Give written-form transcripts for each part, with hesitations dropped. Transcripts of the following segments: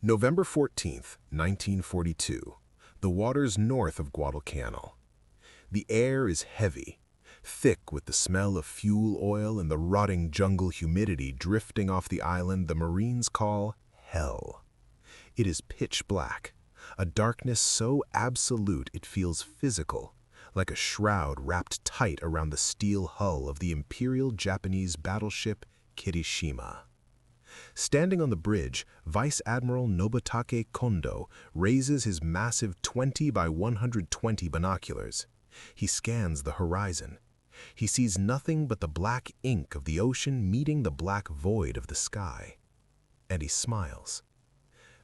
November 14th, 1942. The waters north of Guadalcanal. The air is heavy, thick with the smell of fuel oil and the rotting jungle humidity drifting off the island the Marines call hell. It is pitch black, a darkness so absolute it feels physical, like a shroud wrapped tight around the steel hull of the Imperial Japanese battleship Kirishima. Standing on the bridge, Vice Admiral Nobutake Kondo raises his massive 20 by 120 binoculars. He scans the horizon. He sees nothing but the black ink of the ocean meeting the black void of the sky. And he smiles.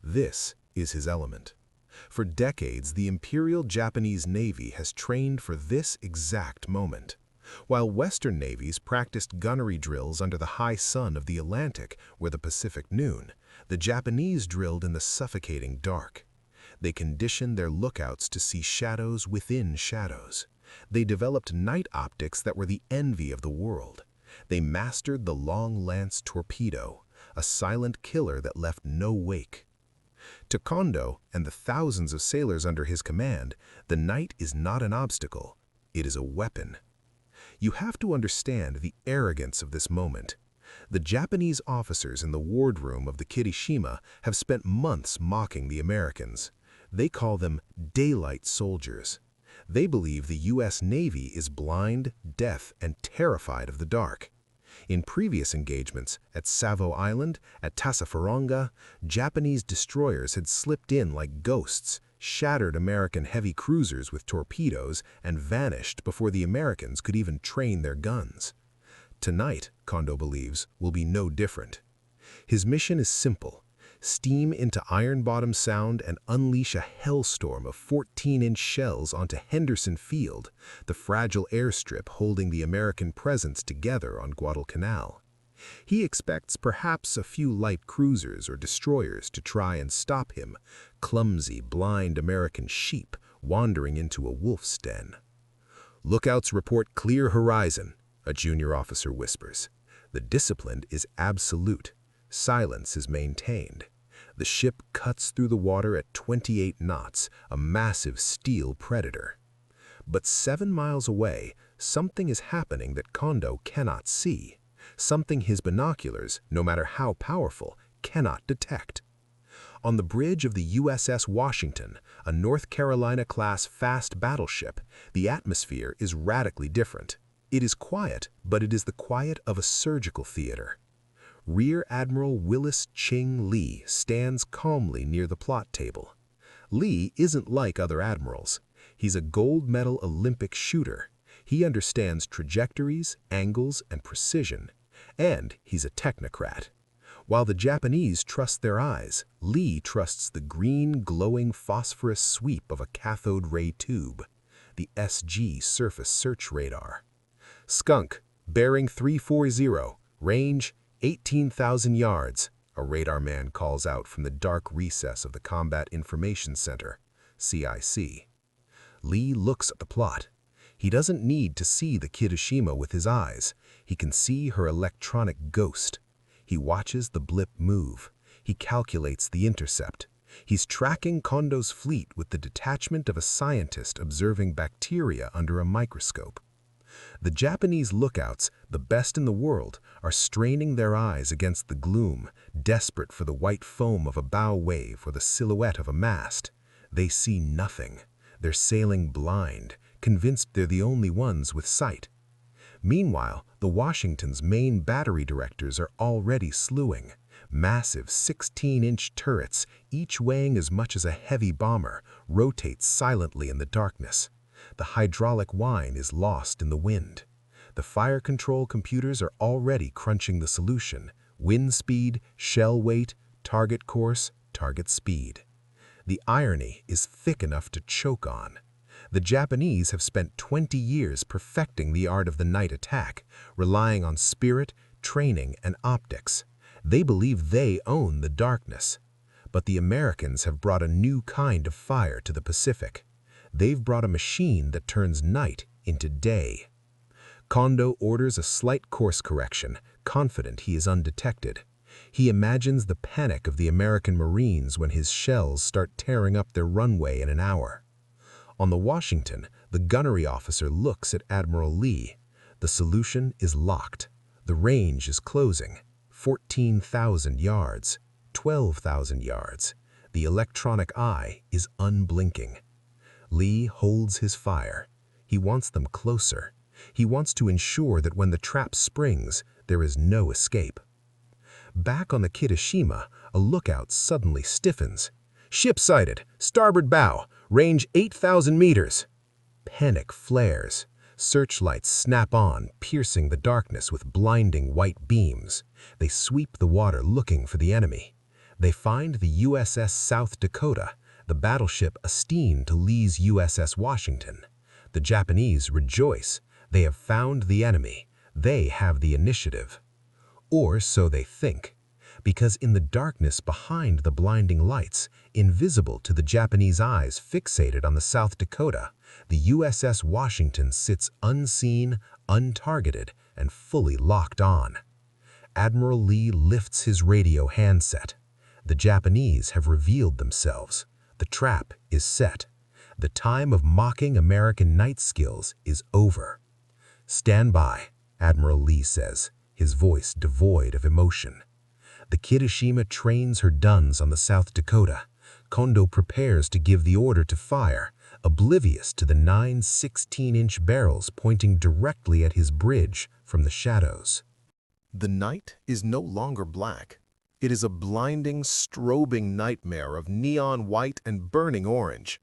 This is his element. For decades, the Imperial Japanese Navy has trained for this exact moment. While Western navies practiced gunnery drills under the high sun of the Atlantic where the Pacific noon, the Japanese drilled in the suffocating dark. They conditioned their lookouts to see shadows within shadows. They developed night optics that were the envy of the world. They mastered the long lance torpedo, a silent killer that left no wake. To Kondo and the thousands of sailors under his command, the night is not an obstacle, it is a weapon. You have to understand the arrogance of this moment. The Japanese officers in the wardroom of the Kirishima have spent months mocking the Americans. They call them daylight soldiers. They believe the U.S. Navy is blind, deaf, and terrified of the dark. In previous engagements, at Savo Island, at Tassafaronga, Japanese destroyers had slipped in like ghosts, shattered American heavy cruisers with torpedoes, and vanished before the Americans could even train their guns. Tonight, Kondo believes, will be no different. His mission is simple: steam into Iron Bottom Sound and unleash a hellstorm of 14-inch shells onto Henderson Field, the fragile airstrip holding the American presence together on Guadalcanal. He expects perhaps a few light cruisers or destroyers to try and stop him, clumsy, blind American sheep wandering into a wolf's den. "Lookouts report clear horizon," a junior officer whispers. The discipline is absolute. Silence is maintained. The ship cuts through the water at 28 knots, a massive steel predator. But 7 miles away, something is happening that Kondo cannot see. Something his binoculars, no matter how powerful, cannot detect. On the bridge of the USS Washington, a North Carolina-class fast battleship, the atmosphere is radically different. It is quiet, but it is the quiet of a surgical theater. Rear Admiral Willis Ching Lee stands calmly near the plot table. Lee isn't like other admirals. He's a gold medal Olympic shooter. He understands trajectories, angles, and precision. And he's a technocrat. While the Japanese trust their eyes, Lee trusts the green, glowing phosphorus sweep of a cathode ray tube, the SG surface search radar. "Skunk, bearing 340, range 18,000 yards, a radar man calls out from the dark recess of the Combat Information Center, CIC. Lee looks at the plot. He doesn't need to see the Kirishima with his eyes. He can see her electronic ghost. He watches the blip move. He calculates the intercept. He's tracking Kondo's fleet with the detachment of a scientist observing bacteria under a microscope. The Japanese lookouts, the best in the world, are straining their eyes against the gloom, desperate for the white foam of a bow wave or the silhouette of a mast. They see nothing. They're sailing blind, convinced they're the only ones with sight. Meanwhile, the Washington's main battery directors are already slewing. Massive 16-inch turrets, each weighing as much as a heavy bomber, rotate silently in the darkness. The hydraulic whine is lost in the wind. The fire control computers are already crunching the solution: wind speed, shell weight, target course, target speed. The irony is thick enough to choke on. The Japanese have spent 20 years perfecting the art of the night attack, relying on spirit, training, and optics. They believe they own the darkness. But the Americans have brought a new kind of fire to the Pacific. They've brought a machine that turns night into day. Kondo orders a slight course correction, confident he is undetected. He imagines the panic of the American Marines when his shells start tearing up their runway in an hour. On the Washington, the gunnery officer looks at Admiral Lee. The solution is locked. The range is closing. 14,000 yards, 12,000 yards. The electronic eye is unblinking. Lee holds his fire. He wants them closer. He wants to ensure that when the trap springs, there is no escape. Back on the Kirishima, a lookout suddenly stiffens. "Ship sighted, starboard bow, range 8,000 meters. Panic flares. Searchlights snap on, piercing the darkness with blinding white beams. They sweep the water looking for the enemy. They find the USS South Dakota, the battleship astern to Lee's USS Washington. The Japanese rejoice. They have found the enemy. They have the initiative. Or so they think, because in the darkness behind the blinding lights, invisible to the Japanese eyes fixated on the South Dakota, the USS Washington sits unseen, untargeted, and fully locked on. Admiral Lee lifts his radio handset. The Japanese have revealed themselves. The trap is set. The time of mocking American night skills is over. "Stand by," Admiral Lee says, his voice devoid of emotion. The Kirishima trains her guns on the South Dakota. Kondo prepares to give the order to fire, oblivious to the 9 16-inch barrels pointing directly at his bridge from the shadows. The night is no longer black. It is a blinding, strobing nightmare of neon white and burning orange.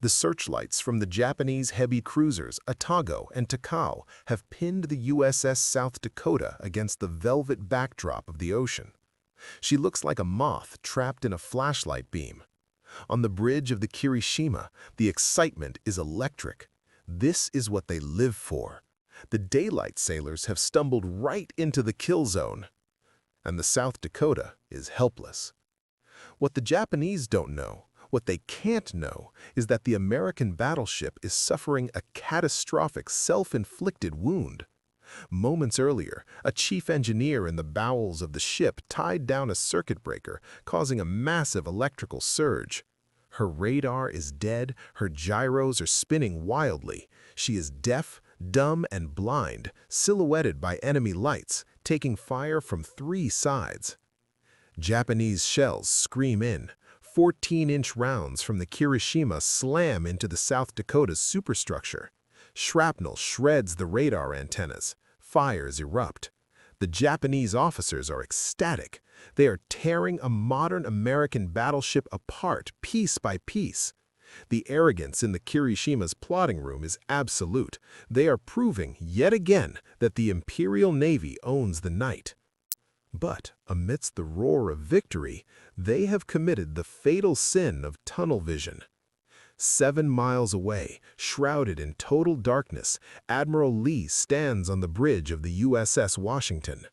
The searchlights from the Japanese heavy cruisers Atago and Takao have pinned the USS South Dakota against the velvet backdrop of the ocean. She looks like a moth trapped in a flashlight beam. On the bridge of the Kirishima, the excitement is electric. This is what they live for. The daylight sailors have stumbled right into the kill zone, and the South Dakota is helpless. What the Japanese don't know, what they can't know, is that the American battleship is suffering a catastrophic self-inflicted wound. Moments earlier, a chief engineer in the bowels of the ship tied down a circuit breaker, causing a massive electrical surge. Her radar is dead, her gyros are spinning wildly. She is deaf, dumb, and blind, silhouetted by enemy lights, taking fire from 3 sides. Japanese shells scream in. 14-inch rounds from the Kirishima slam into the South Dakota's superstructure. Shrapnel shreds the radar antennas. Fires erupt. The Japanese officers are ecstatic. They are tearing a modern American battleship apart piece by piece. The arrogance in the Kirishima's plotting room is absolute. They are proving yet again that the Imperial Navy owns the night. But amidst the roar of victory, they have committed the fatal sin of tunnel vision. 7 miles away, shrouded in total darkness, Admiral Lee stands on the bridge of the USS Washington.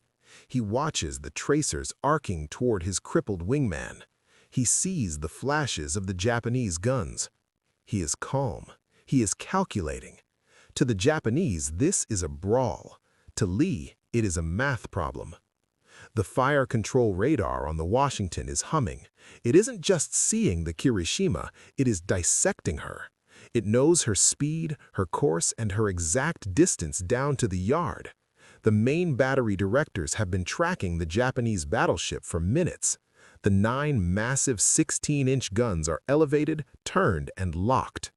He watches the tracers arcing toward his crippled wingman. He sees the flashes of the Japanese guns. He is calm. He is calculating. To the Japanese, this is a brawl. To Lee, it is a math problem. The fire control radar on the Washington is humming. It isn't just seeing the Kirishima, it is dissecting her. It knows her speed, her course, and her exact distance down to the yard. The main battery directors have been tracking the Japanese battleship for minutes. The 9 massive 16-inch guns are elevated, turned, and locked.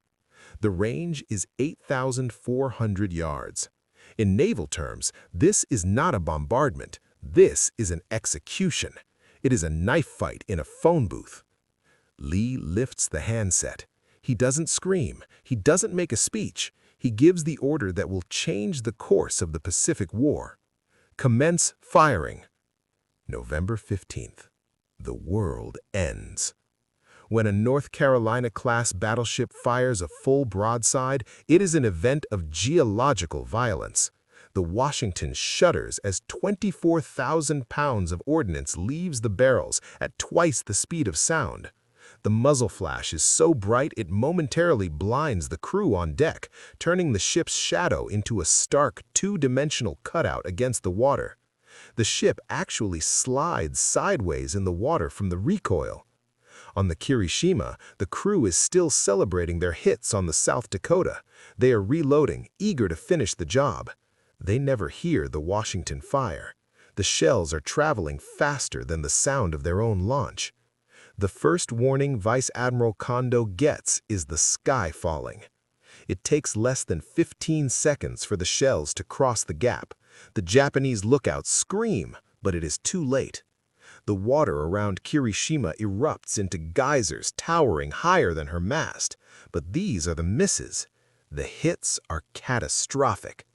The range is 8,400 yards. In naval terms, this is not a bombardment. This is an execution. It is a knife fight in a phone booth. Lee lifts the handset. He doesn't scream. He doesn't make a speech. He gives the order that will change the course of the Pacific War. Commence firing. November 15th. The world ends. When a North Carolina-class battleship fires a full broadside, it is an event of geological violence. The Washington shudders as 24,000 pounds of ordnance leaves the barrels at twice the speed of sound. The muzzle flash is so bright it momentarily blinds the crew on deck, turning the ship's shadow into a stark, 2-dimensional cutout against the water. The ship actually slides sideways in the water from the recoil. On the Kirishima, the crew is still celebrating their hits on the South Dakota. They are reloading, eager to finish the job. They never hear the Washington fire. The shells are traveling faster than the sound of their own launch. The first warning Vice Admiral Kondo gets is the sky falling. It takes less than 15 seconds for the shells to cross the gap. The Japanese lookouts scream, but it is too late. The water around Kirishima erupts into geysers towering higher than her mast, but these are the misses. The hits are catastrophic.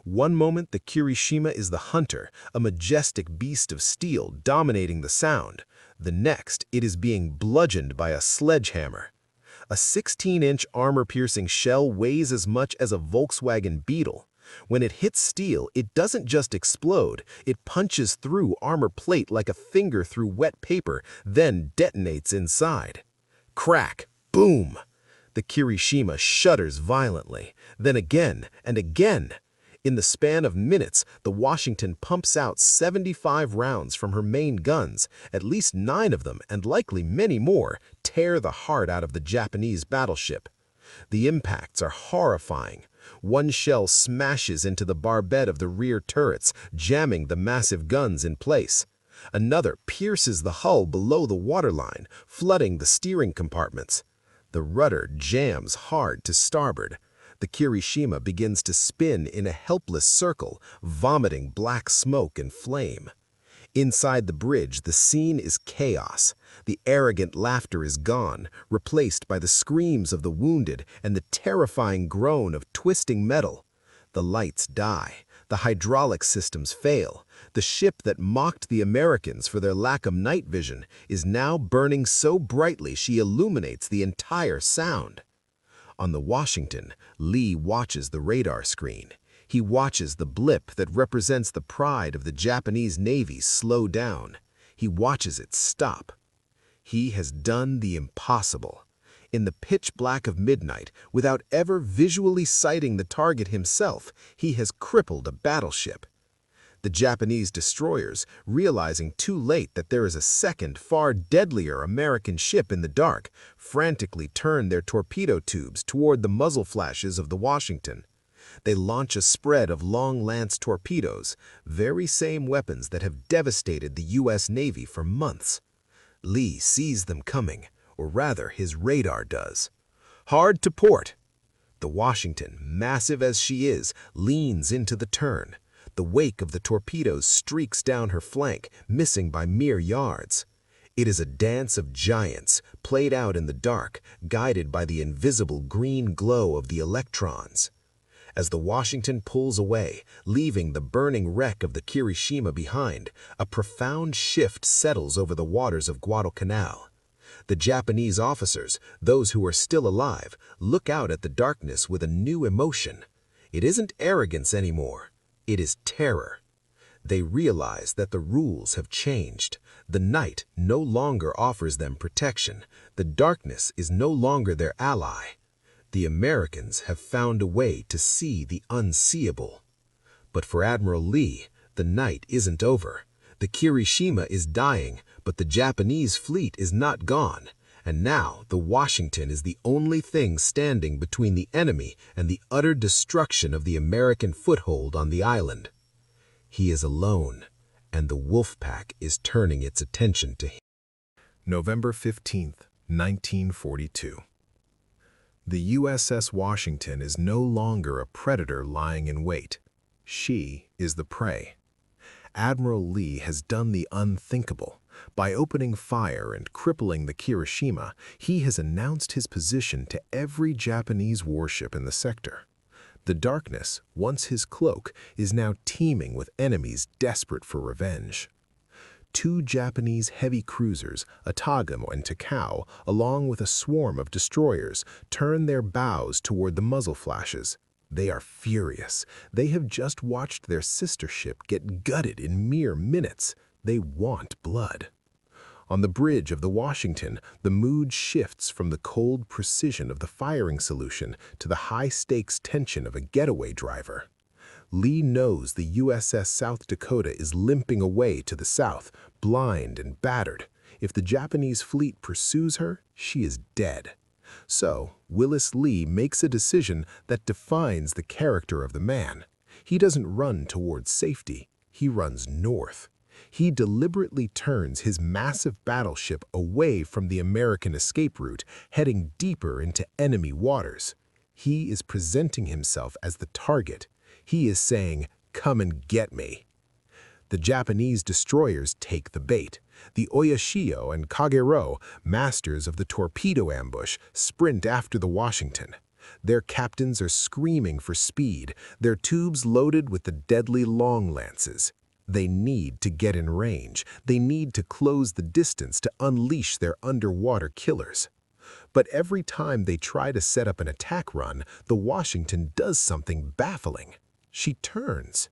One moment the Kirishima is the hunter, a majestic beast of steel dominating the sound. The next, it is being bludgeoned by a sledgehammer. A 16-inch armor-piercing shell weighs as much as a Volkswagen Beetle. When it hits steel, it doesn't just explode, it punches through armor plate like a finger through wet paper, then detonates inside. Crack! Boom! The Kirishima shudders violently, then again and again. In the span of minutes, the Washington pumps out 75 rounds from her main guns. At least 9 of them, and likely many more, tear the heart out of the Japanese battleship. The impacts are horrifying. One shell smashes into the barbette of the rear turrets, jamming the massive guns in place. Another pierces the hull below the waterline, flooding the steering compartments. The rudder jams hard to starboard. The Kirishima begins to spin in a helpless circle, vomiting black smoke and flame. Inside the bridge, the scene is chaos. The arrogant laughter is gone, replaced by the screams of the wounded and the terrifying groan of twisting metal. The lights die. The hydraulic systems fail. The ship that mocked the Americans for their lack of night vision is now burning so brightly she illuminates the entire sound. On the Washington, Lee watches the radar screen. He watches the blip that represents the pride of the Japanese Navy slow down. He watches it stop. He has done the impossible. In the pitch black of midnight, without ever visually sighting the target himself, he has crippled a battleship. The Japanese destroyers, realizing too late that there is a second, far deadlier American ship in the dark, frantically turn their torpedo tubes toward the muzzle flashes of the Washington. They launch a spread of long lance torpedoes, very same weapons that have devastated the U.S. Navy for months. Lee sees them coming, or rather his radar does. Hard to port! The Washington, massive as she is, leans into the turn. The wake of the torpedoes streaks down her flank, missing by mere yards. It is a dance of giants, played out in the dark, guided by the invisible green glow of the electrons. As the Washington pulls away, leaving the burning wreck of the Kirishima behind, a profound shift settles over the waters of Guadalcanal. The Japanese officers, those who are still alive, look out at the darkness with a new emotion. It isn't arrogance anymore. It is terror. They realize that the rules have changed. The night no longer offers them protection. The darkness is no longer their ally. The Americans have found a way to see the unseeable. But for Admiral Lee, the night isn't over. The Kirishima is dying, but the Japanese fleet is not gone. And now the Washington is the only thing standing between the enemy and the utter destruction of the American foothold on the island. He is alone, and the wolf pack is turning its attention to him. November 15th, 1942. The USS Washington is no longer a predator lying in wait. She is the prey. Admiral Lee has done the unthinkable. By opening fire and crippling the Kirishima, he has announced his position to every Japanese warship in the sector. The darkness, once his cloak, is now teeming with enemies desperate for revenge. 2 Japanese heavy cruisers, Otago and Takao, along with a swarm of destroyers, turn their bows toward the muzzle flashes. They are furious. They have just watched their sister ship get gutted in mere minutes. They want blood. On the bridge of the Washington, the mood shifts from the cold precision of the firing solution to the high-stakes tension of a getaway driver. Lee knows the USS South Dakota is limping away to the south, blind and battered. If the Japanese fleet pursues her, she is dead. So, Willis Lee makes a decision that defines the character of the man. He doesn't run towards safety, he runs north. He deliberately turns his massive battleship away from the American escape route, heading deeper into enemy waters. He is presenting himself as the target. He is saying, "Come and get me." The Japanese destroyers take the bait. The Oyashio and Kagero, masters of the torpedo ambush, sprint after the Washington. Their captains are screaming for speed, their tubes loaded with the deadly long lances. They need to get in range. They need to close the distance to unleash their underwater killers. But every time they try to set up an attack run, the Washington does something baffling. She turns.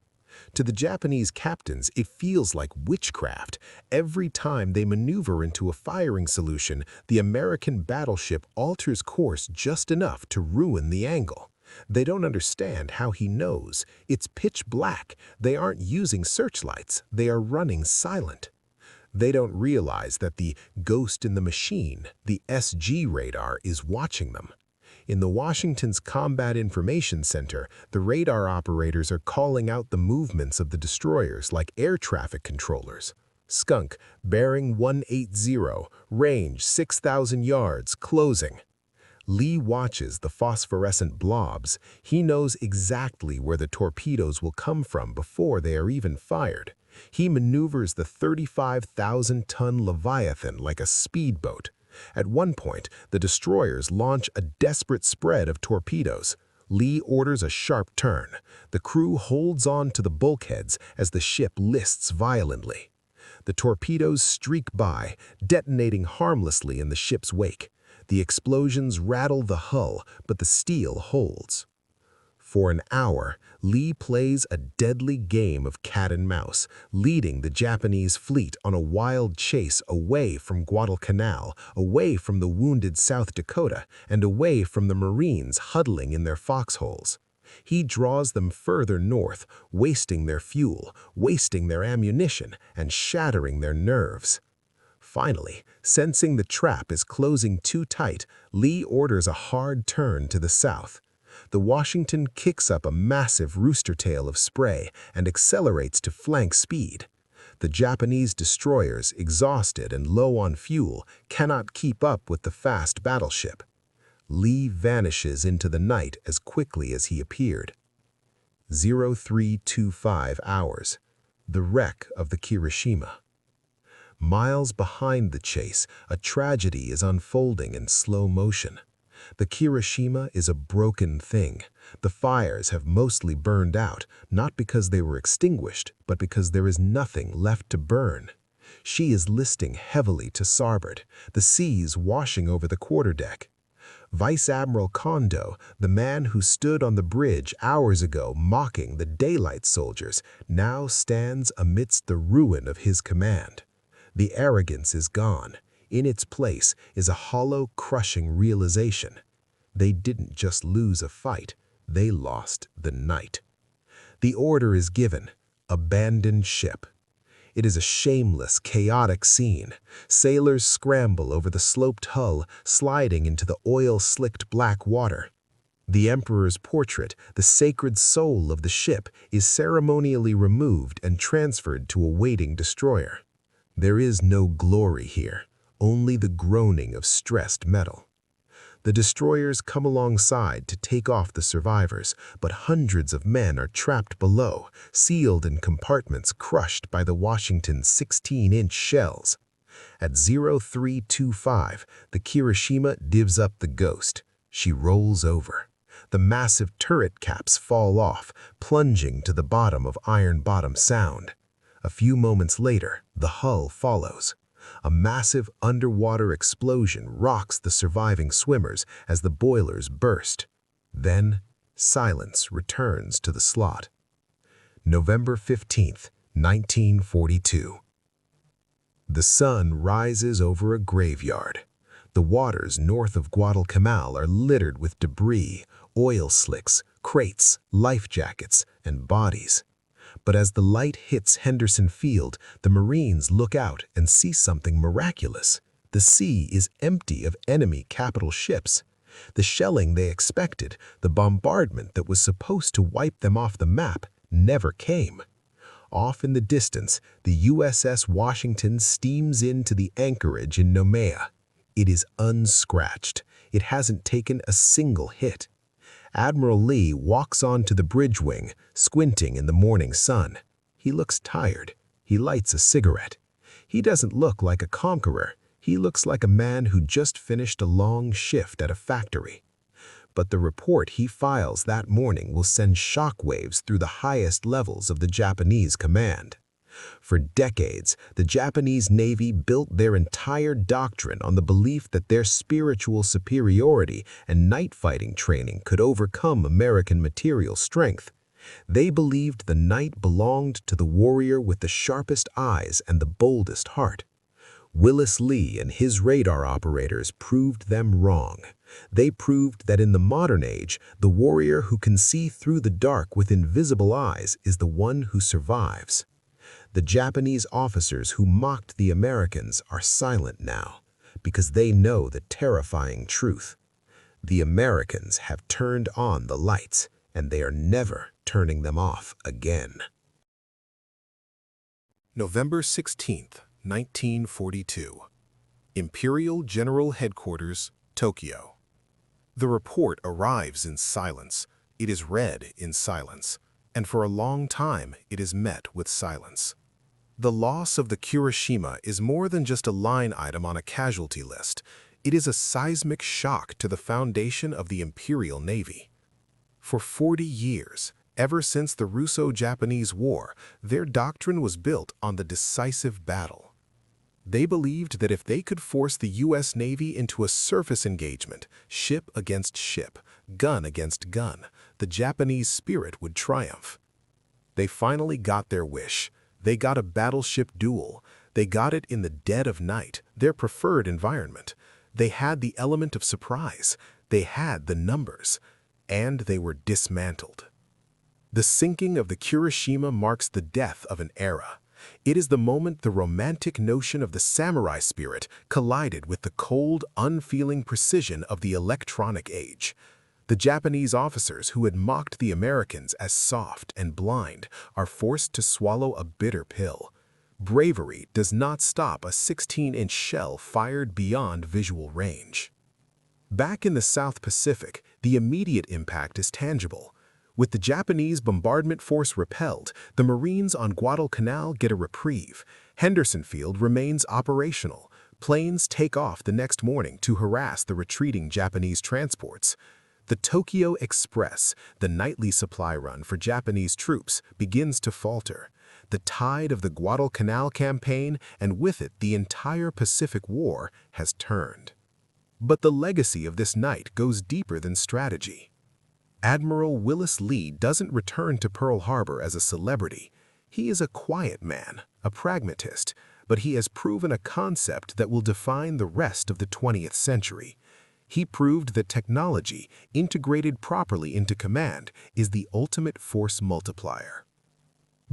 To the Japanese captains, it feels like witchcraft. Every time they maneuver into a firing solution, the American battleship alters course just enough to ruin the angle. They don't understand how he knows. It's pitch black. They aren't using searchlights. They are running silent. They don't realize that the ghost in the machine, the SG radar, is watching them. In the Washington's Combat Information Center, the radar operators are calling out the movements of the destroyers like air traffic controllers. Skunk, bearing 180, range 6,000 yards, closing. Lee watches the phosphorescent blobs. He knows exactly where the torpedoes will come from before they are even fired. He maneuvers the 35,000-ton Leviathan like a speedboat. At one point, the destroyers launch a desperate spread of torpedoes. Lee orders a sharp turn. The crew holds on to the bulkheads as the ship lists violently. The torpedoes streak by, detonating harmlessly in the ship's wake. The explosions rattle the hull, but the steel holds. For an hour, Lee plays a deadly game of cat and mouse, leading the Japanese fleet on a wild chase away from Guadalcanal, away from the wounded South Dakota, and away from the Marines huddling in their foxholes. He draws them further north, wasting their fuel, wasting their ammunition, and shattering their nerves. Finally, sensing the trap is closing too tight, Lee orders a hard turn to the south. The Washington kicks up a massive rooster tail of spray and accelerates to flank speed. The Japanese destroyers, exhausted and low on fuel, cannot keep up with the fast battleship. Lee vanishes into the night as quickly as he appeared. 0325 hours. The wreck of the Kirishima. Miles behind the chase, a tragedy is unfolding in slow motion. The Kirishima is a broken thing. The fires have mostly burned out, not because they were extinguished, but because there is nothing left to burn. She is listing heavily to starboard, the seas washing over the quarterdeck. Vice Admiral Kondo, the man who stood on the bridge hours ago mocking the daylight soldiers, now stands amidst the ruin of his command. The arrogance is gone. In its place is a hollow, crushing realization. They didn't just lose a fight, they lost the night. The order is given: abandon ship. It is a shameless, chaotic scene. Sailors scramble over the sloped hull, sliding into the oil-slicked black water. The Emperor's portrait, the sacred soul of the ship, is ceremonially removed and transferred to a waiting destroyer. There is no glory here, only the groaning of stressed metal. The destroyers come alongside to take off the survivors, but hundreds of men are trapped below, sealed in compartments crushed by the Washington's 16-inch shells. At 0325, the Kirishima divs up the ghost. She rolls over. The massive turret caps fall off, plunging to the bottom of Iron Bottom Sound. A few moments later, the hull follows. A massive underwater explosion rocks the surviving swimmers as the boilers burst. Then, silence returns to the slot. November 15th, 1942. The sun rises over a graveyard. The waters north of Guadalcanal are littered with debris, oil slicks, crates, life jackets, and bodies. But as the light hits Henderson Field, the Marines look out and see something miraculous. The sea is empty of enemy capital ships. The shelling they expected, the bombardment that was supposed to wipe them off the map, never came. Off in the distance, the USS Washington steams into the anchorage in Noumea. It is unscratched. It hasn't taken a single hit. Admiral Lee walks onto the bridge wing, squinting in the morning sun. He looks tired. He lights a cigarette. He doesn't look like a conqueror. He looks like a man who just finished a long shift at a factory. But the report he files that morning will send shockwaves through the highest levels of the Japanese command. For decades, the Japanese Navy built their entire doctrine on the belief that their spiritual superiority and night fighting training could overcome American material strength. They believed the night belonged to the warrior with the sharpest eyes and the boldest heart. Willis Lee and his radar operators proved them wrong. They proved that in the modern age, the warrior who can see through the dark with invisible eyes is the one who survives. The Japanese officers who mocked the Americans are silent now, because they know the terrifying truth. The Americans have turned on the lights, and they are never turning them off again. November 16th, 1942. Imperial General Headquarters, Tokyo. The report arrives in silence. It is read in silence, and for a long time it is met with silence. The loss of the Kirishima is more than just a line item on a casualty list. It is a seismic shock to the foundation of the Imperial Navy. For 40 years, ever since the Russo-Japanese War, their doctrine was built on the decisive battle. They believed that if they could force the U.S. Navy into a surface engagement, ship against ship, gun against gun, the Japanese spirit would triumph. They finally got their wish. They got a battleship duel. They got it in the dead of night, their preferred environment. They had the element of surprise. They had the numbers. And they were dismantled. The sinking of the Kirishima marks the death of an era. It is the moment the romantic notion of the samurai spirit collided with the cold, unfeeling precision of the electronic age. The Japanese officers who had mocked the Americans as soft and blind are forced to swallow a bitter pill. Bravery does not stop a 16-inch shell fired beyond visual range. Back in the South Pacific, the immediate impact is tangible. With the Japanese bombardment force repelled, the Marines on Guadalcanal get a reprieve. Henderson Field remains operational. Planes take off the next morning to harass the retreating Japanese transports. The Tokyo Express, the nightly supply run for Japanese troops, begins to falter. The tide of the Guadalcanal campaign, and with it the entire Pacific War, has turned. But the legacy of this night goes deeper than strategy. Admiral Willis Lee doesn't return to Pearl Harbor as a celebrity. He is a quiet man, a pragmatist, but he has proven a concept that will define the rest of the 20th century. He proved that technology, integrated properly into command, is the ultimate force multiplier.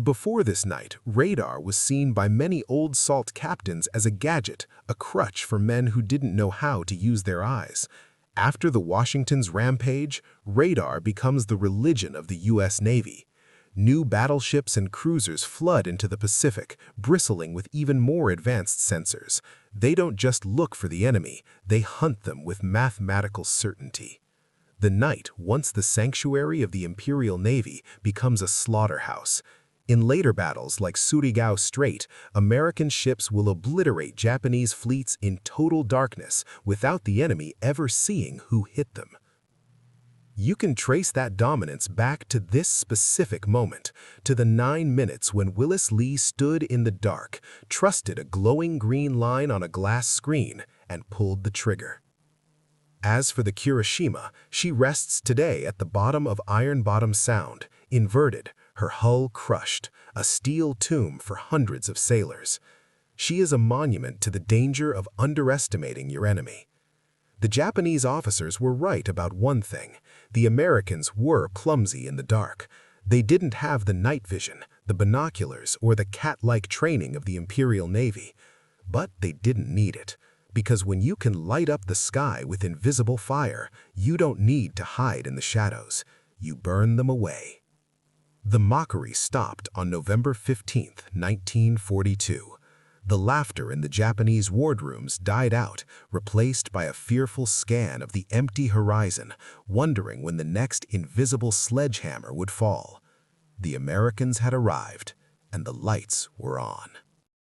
Before this night, radar was seen by many old salt captains as a gadget, a crutch for men who didn't know how to use their eyes. After the Washington's rampage, radar becomes the religion of the U.S. Navy. New battleships and cruisers flood into the Pacific, bristling with even more advanced sensors. They don't just look for the enemy, they hunt them with mathematical certainty. The night, once the sanctuary of the Imperial Navy, becomes a slaughterhouse. In later battles like Surigao Strait, American ships will obliterate Japanese fleets in total darkness without the enemy ever seeing who hit them. You can trace that dominance back to this specific moment, to the 9 minutes when Willis Lee stood in the dark, trusted a glowing green line on a glass screen, and pulled the trigger. As for the Kirishima, she rests today at the bottom of Iron Bottom Sound, inverted, her hull crushed, a steel tomb for hundreds of sailors. She is a monument to the danger of underestimating your enemy. The Japanese officers were right about one thing. The Americans were clumsy in the dark. They didn't have the night vision, the binoculars, or the cat-like training of the Imperial Navy. But they didn't need it, because when you can light up the sky with invisible fire, you don't need to hide in the shadows. You burn them away. The mockery stopped on November 15, 1942. The laughter in the Japanese wardrooms died out, replaced by a fearful scan of the empty horizon, wondering when the next invisible sledgehammer would fall. The Americans had arrived, and the lights were on.